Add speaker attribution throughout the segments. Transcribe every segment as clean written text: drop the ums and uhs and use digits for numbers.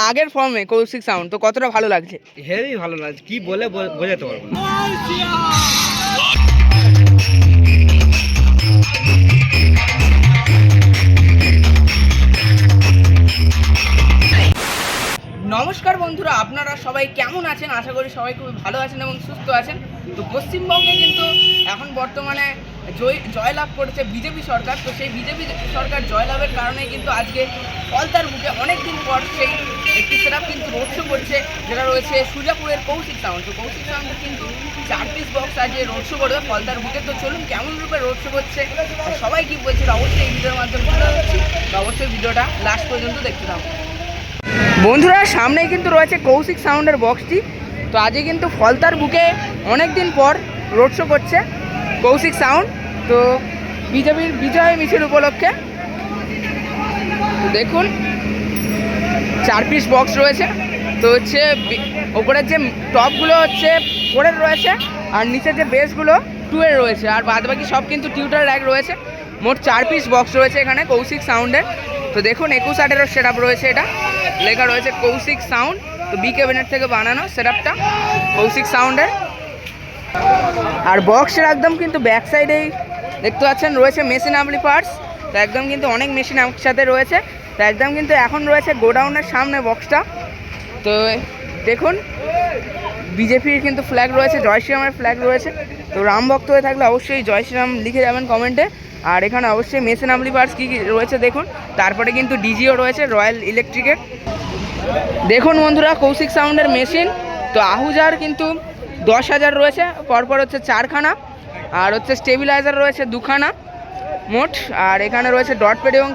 Speaker 1: আগের ফর্মে কৌশিক সাউন্ড, তো কতটা ভালো লাগছে?
Speaker 2: হেভি ভালো লাগছে, কি বলে বোঝাতে পারবো না।
Speaker 1: নমস্কার বন্ধুরা, আপনারা সবাই কেমন আছেন? আশা করি সবাই খুবই ভালো আছেন এবং সুস্থ আছেন। তো পশ্চিমবঙ্গে কিন্তু এখন বর্তমানে জয়লাভ করেছে বিজেপি সরকার। তো সেই বিজেপি সরকার জয়লাভের কারণে কিন্তু আজকে ফলতার বুকে অনেকদিন পর সেই একটি সেটআপ কিন্তু রোড শো করছে, যেটা রয়েছে সুজাপুরের কৌশিক সাউন্ড। তো কৌশিক সাউন্ডের কিন্তু 4 পিস বক্স আজকে রোড শো করবে ফলতার বুকে। তো চলুন কেমন রূপে রোড শো করছে আর সবাই কী বলছে অবশ্যই এই ভিডিওর মাধ্যমে তুলে ধরছি। তো অবশ্যই ভিডিওটা লাস্ট পর্যন্ত দেখতে থাকুন। বন্ধুরা, সামনেই কিন্তু রয়েছে কৌশিক সাউন্ডের বক্সটি। তো আজকে কিন্তু ফলতার বুকে অনেক দিন পর রোড শো করছে কৌশিক সাউন্ড। তো বিজেপির বিজয় মিছিল উপলক্ষে দেখুন 4 পিস বক্স রয়েছে। তো হচ্ছে ওপরের যে টপগুলো হচ্ছে 4-এর রয়েছে আর নিচের যে বেসগুলো 2-এর রয়েছে, আর বাদবাকি সব কিন্তু টিউটার র্যাক রয়েছে। মোট 4 পিস বক্স রয়েছে এখানে কৌশিক সাউন্ডের। তো দেখুন 21-8-এরও সেটআপ রয়েছে, এটা লেখা রয়েছে কৌশিক সাউন্ড। তো বি ক্যাবিনেট থেকে বানানো সেটআপটা কৌশিক সাউন্ডের। আর বক্সের একদম কিন্তু ব্যাক সাইডেই দেখতে পাচ্ছেন রয়েছে মেশিন অ্যাম্পলিফায়ার্স। তো একদম কিন্তু অনেক মেশিন একসাথে রয়েছে। তো একদম কিন্তু এখন রয়েছে গোডাউনের সামনে বক্সটা। তো দেখুন বিজেপির কিন্তু ফ্ল্যাগ রয়েছে, জয় শ্রীরামের ফ্ল্যাগ রয়েছে। তো রাম ভক্ত হয়ে থাকলে অবশ্যই জয় শ্রীরাম লিখে যাবেন কমেন্টে। আর এখানে অবশ্যই মেশিন অ্যাম্পলিফায়ার্স কী কী রয়েছে দেখুন। তারপরে কিন্তু ডিজিও রয়েছে রয়্যাল ইলেকট্রিকের। দেখুন বন্ধুরা কৌশিক সাউন্ডের মেশিন। তো আহুজার কিন্তু 10,000 রয়েছে, পরপর হচ্ছে 4খানা, আর হচ্ছে স্টেবিলাইজার রয়েছে 2খানা মোট। আর এখানে রয়েছে ডট প্যাড এবং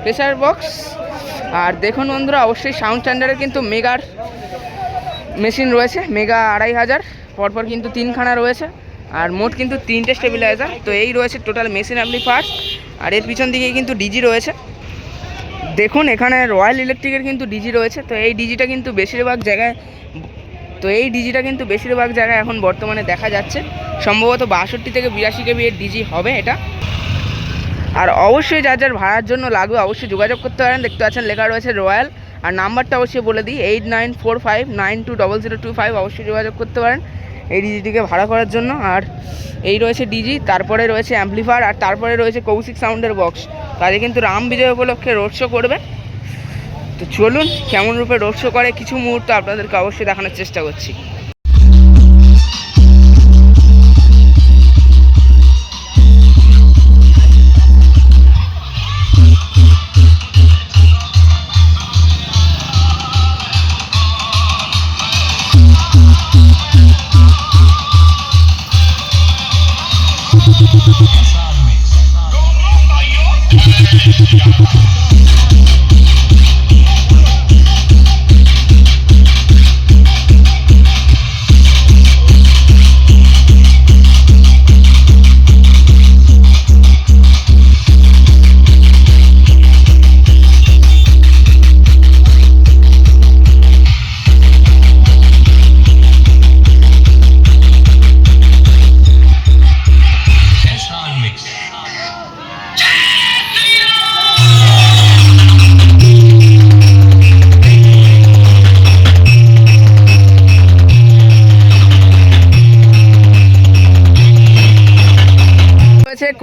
Speaker 1: প্রেসার বক্স। আর দেখুন বন্ধুরা অবশ্যই সাউন্ড স্ট্যান্ডার্ডের কিন্তু মেগার মেশিন রয়েছে, মেগা 2,500, পরপর কিন্তু 3খানা রয়েছে। আর মোট কিন্তু 3টে স্টেবিলাইজার। তো এই রয়েছে টোটাল মেশিন অ্যাম্পলিফায়ার্স। আর এর পিছন দিকে কিন্তু ডিজি রয়েছে। দেখুন এখানে রয়্যাল ইলেকট্রিকের কিন্তু ডিজি রয়েছে। তো এই ডিজিটা কিন্তু বেশিরভাগ জায়গায় এখন বর্তমানে দেখা যাচ্ছে। সম্ভবত 62 থেকে 82 কেবি এর ডিজি হবে এটা। আর অবশ্যই যার যার ভাড়ার জন্য লাগবে অবশ্যই যোগাযোগ করতে পারেন। দেখতে পাচ্ছেন লেখা রয়েছে রয়্যাল। আর নাম্বারটা অবশ্যই বলে দিই 8945920025। অবশ্যই যোগাযোগ করতে পারেন এই ডিজিটিকে ভাড়া করার জন্য। আর এই রয়েছে ডিজি, তারপরে রয়েছে অ্যাম্পলিফায়ার, আর তারপরে রয়েছে কৌশিক সাউন্ডের বক্স। তাদের কিন্তু রাম বিজয় উপলক্ষে রোড শো করবে। তো চলুন কেমন রূপে রোড শো করে কিছু মুহূর্ত আপনাদেরকে অবশ্যই দেখানোর চেষ্টা করছি।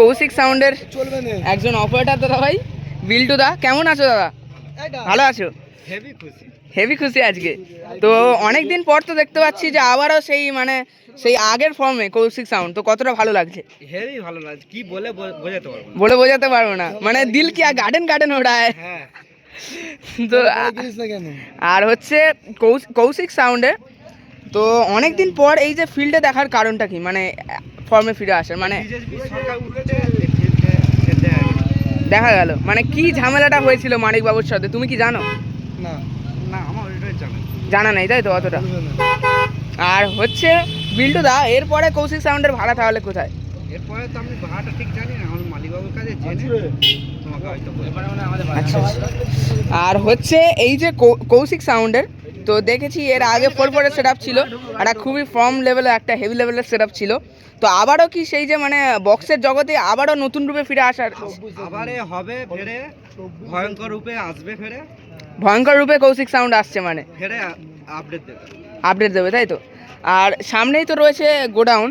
Speaker 1: কৌশিক সাউন্ডের একজন অপারেটর দাদা ভাই বিল্টু দা, কেমন আছো দাদা? ভালো আছো? হেভি খুশি আজকে। তো অনেক দিন পর তো দেখতে পাচ্ছি যে আবারও সেই আগের ফর্মে কৌশিক সাউন্ড, তো কতটা ভালো লাগছে?
Speaker 2: হেভি ভালো লাগছে, কি বলে
Speaker 1: বোঝাতে পারবো না। মানে দিল কি গার্ডেন ওড়ায়। তো আর হচ্ছে কৌশিক সাউন্ডে তো অনেক দিন পর এই যে ফিল্ডে দেখার কারণটা কি, মানে ফর্মে ফিরে আসার মানে দেখা গেল মানে কি ঝামেলাটা হয়েছিল মানিক বাবুর সাথে, তুমি কি জানো?
Speaker 2: না আমার
Speaker 1: জানা নেই তাই তো অতটা। আর হচ্ছে বিল্টু দা, এরপরে কৌশিক সাউন্ডের ভাড়া তাহলে কোথায়?
Speaker 2: এরপরে তো আমি ভাড়াটা ঠিক জানি না, আমি মালিক বাবুর কাছে জেনে তোমাকে হয়তো বলবো।
Speaker 1: আচ্ছা। আর হচ্ছে এই যে কৌশিক সাউন্ডের তো দেখেছি এর আগে 4-4-এর সেটআপ ছিল, একটা খুবই ফর্ম লেভেলের একটা হেভি লেভেলের সেটআপ ছিল। তো আবারও কি সেই যে মানে বক্সের জগতে আবারও নতুন রূপে ফিরে আসার
Speaker 2: আবারে হবে ফেরে, ভয়ঙ্কর রূপে আসবে ফেরে।
Speaker 1: ভয়ঙ্কর রূপে কৌশিক সাউন্ড আসছে মানে
Speaker 2: ফেরে আপডেট দেবে।
Speaker 1: আপডেট দেবে, তাই তো? আর সামনেই তো রয়েছে গোডাউন,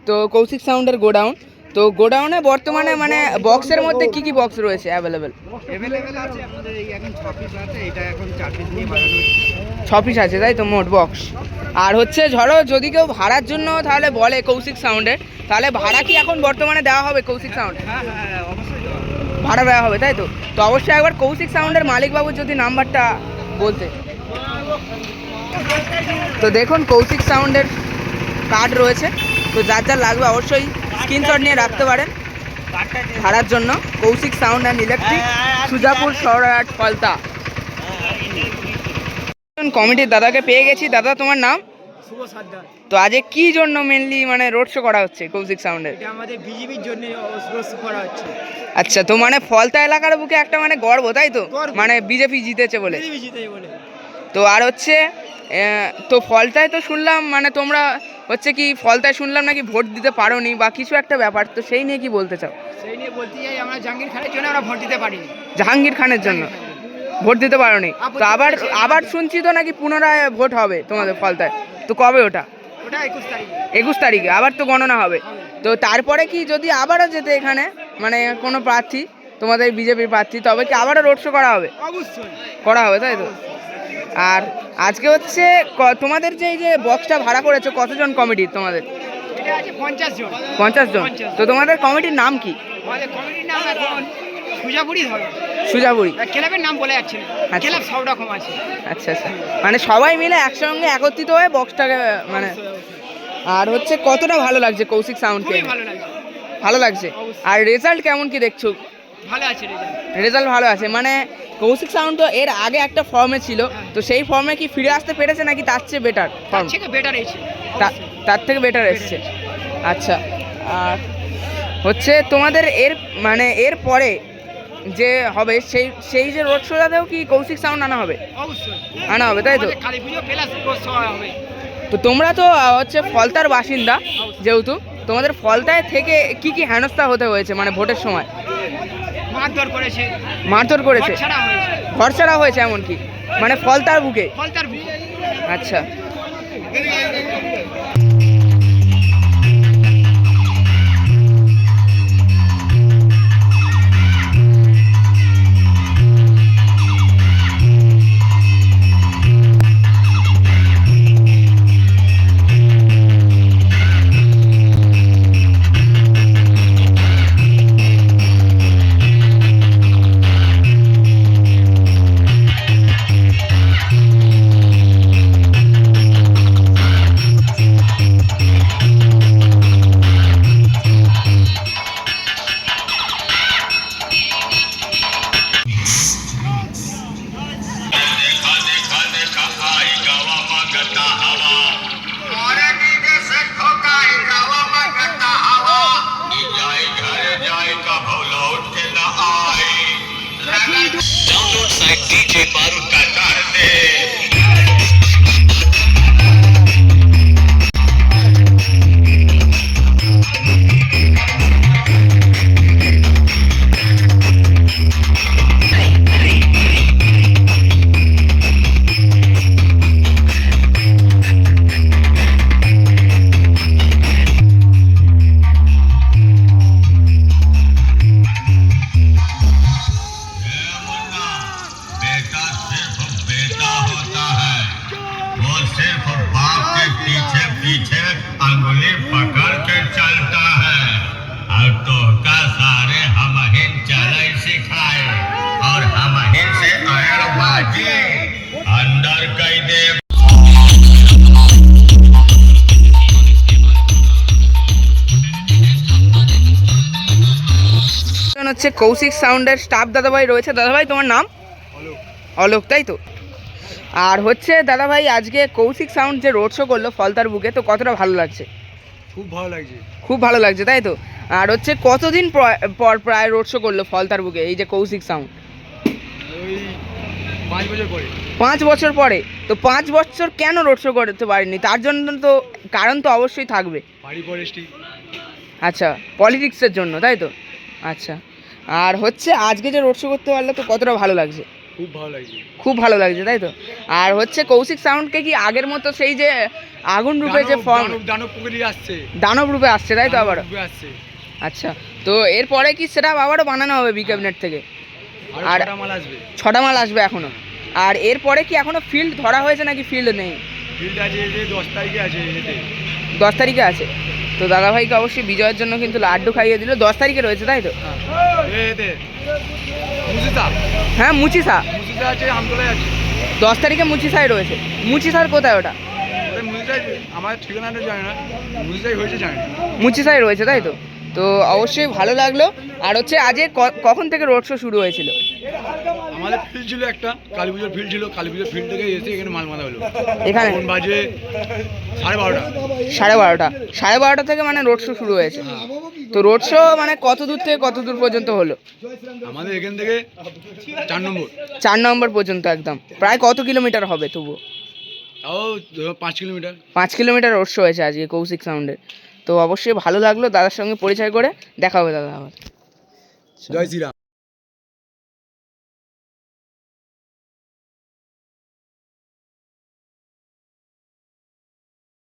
Speaker 1: তো কৌশিক সাউন্ডের গোডাউন। তো গোডাউনে বর্তমানে মানে বক্সের মধ্যে কি কি বক্স রয়েছে অ্যাভেলেবেল?
Speaker 2: অ্যাভেলেবেল আছে আমাদের এই এখন 6 পিস আছে, এটা এখন 4 পিস নিয়ে বানানো হচ্ছে।
Speaker 1: 6 পিস আছে, তাই তো মোট বক্স? আর হচ্ছে ধরো যদি কেউ ভাড়ার জন্য তাহলে বলে কৌশিক সাউন্ডের, তাহলে ভাড়া কি এখন বর্তমানে দেওয়া হবে কৌশিক সাউন্ড?
Speaker 2: হ্যাঁ হ্যাঁ অবশ্যই দেওয়া হবে।
Speaker 1: ভাড়া দেওয়া হবে, তাই তো? তো অবশ্যই একবার কৌশিক সাউন্ডের মালিকবাবুর যদি নাম্বারটা বলতে। তো দেখুন কৌশিক সাউন্ডের কার্ড রয়েছে, তো যার যার লাগবে অবশ্যই স্ক্রিনশট নিয়ে রাখতে পারেন ভাড়ার জন্য। Koushik sound and electric, Sujapur সরাট ফলতা। কমিটির দাদাকে পেয়ে গেছি। দাদা তোমার নাম?
Speaker 3: শুভ সর্দার।
Speaker 1: তো আজকে কি জন্য মেনলি মানে রোড শো করা হচ্ছে কৌশিক সাউন্ডের?
Speaker 3: এটা আমাদের বিজেপির জন্য রোড শো করা হচ্ছে।
Speaker 1: আচ্ছা, তো মানে ফলতা এলাকার বুকে একটা মানে গর্ব, তাই তো?
Speaker 3: গর্ব।
Speaker 1: মানে বিজেপি জিতেছে বলে।
Speaker 3: বিজেপি জিতে বলে।
Speaker 1: তো আর হচ্ছে তো ফলতায় তো শুনলাম মানে তোমরা হচ্ছে কি ফলতায় শুনলাম নাকি ভোট দিতে পারোনি বা কিছু একটা ব্যাপার, তো সেই নিয়ে কি বলতে চাও?
Speaker 3: সেই নিয়ে বলতে চাই আমরা জাহাঙ্গীর খানের জন্য আমরা ভোট দিতে পারিনি।
Speaker 1: জাহাঙ্গীর খানের জন্য ভোট দিতে পারোনি? তো আবার আবার শুনছি তো নাকি পুনরায় ভোট হবে তোমাদের ফলতায়, তো কবে ওটা?
Speaker 3: ওটা 21 তারিখে।
Speaker 1: 21 তারিখে আবার তো গণনা হবে। তো তারপরে কি যদি আবারও যেতে এখানে মানে কোনো প্রার্থী তোমাদের বিজেপির প্রার্থী, তবে কি আবারও রোড শো করা হবে?
Speaker 3: অবশ্যই
Speaker 1: করা হবে, তাই তো? আর আজকে হচ্ছে তোমাদের যে এই যে বক্সটা ভাড়া করেছো কতজন কমিটির তোমাদের?
Speaker 3: এটা আছে 50 জন।
Speaker 1: 50 জন। তো তোমাদের কমিটির নাম কি?
Speaker 3: আমাদের কমিটির নাম এখন সুজাপুরি ধরো।
Speaker 1: সুজাপুরি।
Speaker 3: ক্লাবের নাম বলে যাচ্ছে না,
Speaker 1: আচ্ছা।
Speaker 3: ক্লাব সব রকম আছে।
Speaker 1: আচ্ছা আচ্ছা, মানে সবাই মিলে একসঙ্গে একত্রিত হয়ে বক্সটাকে মানে। আর হচ্ছে কতটা ভালো লাগছে কৌশিক সাউন্ডকে?
Speaker 3: খুবই ভালো লাগছে।
Speaker 1: ভালো লাগছে। আর রেজাল্ট কেমন কি দেখছো?
Speaker 3: ভালো আছে রেজাল্ট।
Speaker 1: রেজাল্ট ভালো আছে মানে কৌশিক সাউন্ড তো এর আগে একটা ফর্মে ছিল, তো সেই ফর্মে কি ফিরে আসতে পেরেছে নাকি তার চেয়ে বেটার
Speaker 3: তার
Speaker 1: ফর্ম?
Speaker 3: থেকে বেটার এসেছে।
Speaker 1: তার থেকে বেটার এসছে। আচ্ছা, আর হচ্ছে তোমাদের এর মানে এর পরে যে হবে সেই যে রোড শোটাতেও কি কৌশিক সাউন্ড আনা হবে?
Speaker 3: অবশ্যই
Speaker 1: আনা হবে, তাই তো?
Speaker 3: আমাদের কালী পুজো প্লাস রোড শো হবে।
Speaker 1: তো তোমরা তো হচ্ছে ফলতার বাসিন্দা, যেহেতু তোমাদের ফলতায় থেকে কি কি হেনস্থা হতে হয়েছে মানে ভোটের সময়?
Speaker 3: মারধর করেছে,
Speaker 1: মারধর করেছে,
Speaker 3: ঘর ছাড়া হয়েছে।
Speaker 1: ঘর ছাড়া হয়েছে এমনকি মানে ফলতার বুকে?
Speaker 3: ফলতার বুকে।
Speaker 1: আচ্ছা,
Speaker 4: डाउनलोड साइट डीजे बारूद का कर दे। बेटा सिर्फ बेटा होता है, वो सिर्फ बाप के पीछे पीछे अंगुली पकड़ के चलता है। अब तो का सारे हम हिन चले सिखाए और हम हिन से अयरबाजी अंदर कई दे।
Speaker 1: হচ্ছে কৌশিক সাউন্ডের স্টাফ দাদাভাই রয়েছে। দাদাভাই তোমার নাম? অলোক, তাই তো? আর হচ্ছে দাদাভাই আজকে কৌশিক সাউন্ড যে রোড শো করলো ফলতার বুকে, তো কতটা ভালো লাগছে?
Speaker 2: খুব ভালো লাগছে।
Speaker 1: খুব ভালো লাগছে, তাই তো? আর হচ্ছে কতদিন পর প্রায় রোড শো করলো ফলতার বুকে এই যে কৌশিক সাউন্ড?
Speaker 2: ওই 5 বছর পরে।
Speaker 1: 5 বছর পরে। তো 5 বছর কেন রোড শো করতে পারেনি? তার জন্য তো কারণ তো অবশ্যই থাকবে।
Speaker 2: বাড়ি পরিস্থিতি।
Speaker 1: আচ্ছা, পলিটিক্সের জন্য, তাই তো? আচ্ছা, আর হচ্ছে আজকে যে রোড শো করতে পারলো তো কতটা ভালো লাগছে?
Speaker 2: খুব ভালো লাগছে।
Speaker 1: খুব ভালো লাগছে তাই তো। আর হচ্ছে কৌশিক সাউন্ডকে কি আগের মতো সেই যে আগুন রূপে যে ফর্ম,
Speaker 2: দানব প্রকৃতি আসছে,
Speaker 1: দানব রূপে আসছে তাই তো আবার?
Speaker 2: আসছে।
Speaker 1: আচ্ছা, তো এরপরে কি সেটা আবারও বানানো হবে বি ক্যাবিনেট থেকে? আর
Speaker 2: আর মাল আসবে,
Speaker 1: 6টা মাল আসবে এখনো। আর এরপরে কি এখনো ফিল্ড ধরা হয়েছে নাকি ফিল্ড নেই?
Speaker 2: ফিল্ড আছে, 10 তারিখে আছে,
Speaker 1: 10 তারিখে আছে। তো দাদাভাইকে অবশ্যই বিজয়ের জন্য কিন্তু লাড্ডু খাইয়ে দিল। 10 তারিখে রয়েছে তাই তো? হ্যাঁ, মুচিসা
Speaker 2: আছে, আমতলায় আছে।
Speaker 1: 10 তারিখে মুচিসায় রয়েছে। মুচিসার কোথায় ওটা?
Speaker 2: আমার ঠিকানাটা জানি না, মুজিদাই হয়েছে জানি না।
Speaker 1: মুচিসায় রয়েছে তাই তো? তো অবশ্যই ভালো লাগলো। আর হচ্ছে আজকে কখন থেকে রোড শো শুরু হয়েছিল?
Speaker 2: আমাদের ফিল্ড ছিল একটা, কালী পুজোর ফিল্ড ছিল, কালী পুজোর ফিল্ড থেকে এসে এখানে মাল বাঁধা হলো।
Speaker 1: এখানে
Speaker 2: এখন বাজে 12:30।
Speaker 1: 12:30। 12:30 থেকে মানে রোড শো শুরু হয়েছে। তো রোড শো মানে কত দূর থেকে কত দূর পর্যন্ত হলো?
Speaker 2: আমাদের এখান থেকে 4 নম্বর।
Speaker 1: 4 নম্বর পর্যন্ত একদম। প্রায় কত কিলোমিটার হবে তবু?
Speaker 2: তাও 5 কিলোমিটার।
Speaker 1: 5 কিলোমিটার রোড শো হয়েছে আজকে কৌশিক সাউন্ডের। তো অবশ্যই ভালো লাগলো দাদার সঙ্গে পরিচয় করে। দেখা হবে দাদা আবার।
Speaker 2: জয় শ্রীরাম।